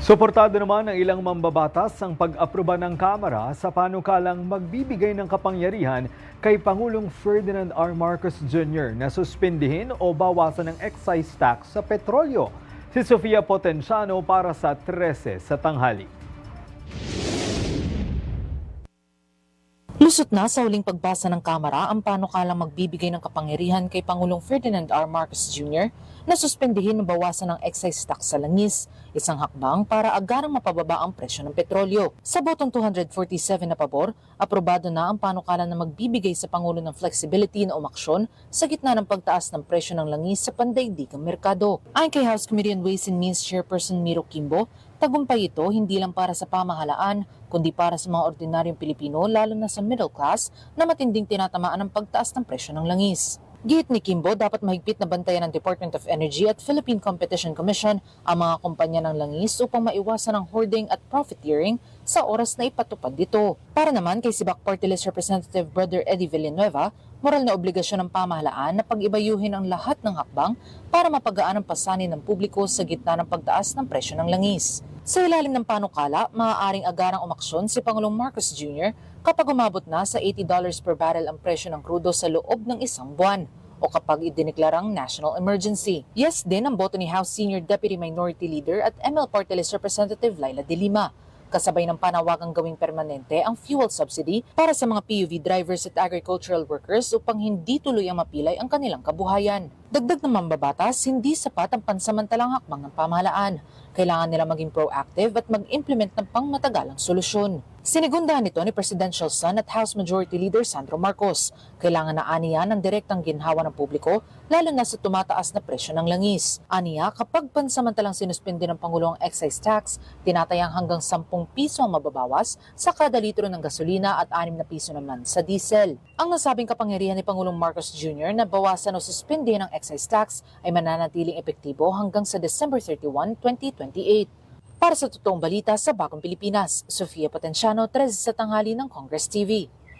Suportado naman ng ilang mambabatas ang pag-aproba ng Kamara sa panukalang magbibigay ng kapangyarihan kay Pangulong Ferdinand R. Marcos Jr. na suspindihin o bawasan ng excise tax sa petrolyo. Si Sofia Potenciano para sa 13 sa tanghali. Lusot na sa huling pagbasa ng Kamara ang panukalang magbibigay ng kapangyarihan kay Pangulong Ferdinand R. Marcos Jr. na suspendihin o bawasan ng excise tax sa langis, isang hakbang para agarang mapababa ang presyo ng petrolyo. Sa botong 247 na pabor, aprobado na ang panukalan na magbibigay sa Pangulo ng flexibility na umaksyon sa gitna ng pagtaas ng presyo ng langis sa pandaigdigang merkado. Ayon kay House Committee on Ways and Means Chairperson Miro Quimbo, tagumpay ito hindi lang para sa pamahalaan, kundi para sa mga ordinaryong Pilipino lalo na sa middle class na matinding tinatamaan ng pagtaas ng presyo ng langis. Gihit ni Quimbo, dapat mahigpit na bantayan ng Department of Energy at Philippine Competition Commission ang mga kumpanya ng langis upang maiwasan ang hoarding at profiteering sa oras na ipatupad dito. Para naman kay Sibak Party List Representative Brother Eddie Villanueva, moral na obligasyon ng pamahalaan na pag-ibayuhin ang lahat ng hakbang para mapagaan ang pasanin ng publiko sa gitna ng pagtaas ng presyo ng langis. Sa ilalim ng panukala, maaaring agarang umaksyon si Pangulong Marcos Jr. kapag umabot na sa $80 per barrel ang presyo ng krudo sa loob ng isang buwan o kapag idineklarang national emergency. Yes din ang boto ni House Senior Deputy Minority Leader at ML Party List Representative Laila De Lima, kasabay ng panawagang gawing permanente ang fuel subsidy para sa mga PUV drivers at agricultural workers upang hindi tuluyang mapilay ang kanilang kabuhayan. Dagdag ng mambabatas, hindi sapat ang pansamantalang hakbang ng pamahalaan. Kailangan nila maging proactive at mag-implement ng pangmatagalang solusyon. Sinigundahan nito ni Presidential Son at House Majority Leader Sandro Marcos. Kailangan na aniya ng direktang ginhawa ng publiko, lalo na sa tumataas na presyo ng langis. Aniya, kapag pansamantalang sinuspindi ng Pangulo ang excise tax, tinatayang hanggang 10 piso ang mababawas sa kada litro ng gasolina at 6 na piso naman sa diesel. Ang nasabing kapangyarihan ni Pangulong Marcos Jr. na bawasan o suspindihin ang excise tax ay mananatiling epektibo hanggang sa December 31, 2028. Para sa totoong balita sa Bagong Pilipinas, Sofia Potenciano, 13 sa tanghali ng Congress TV.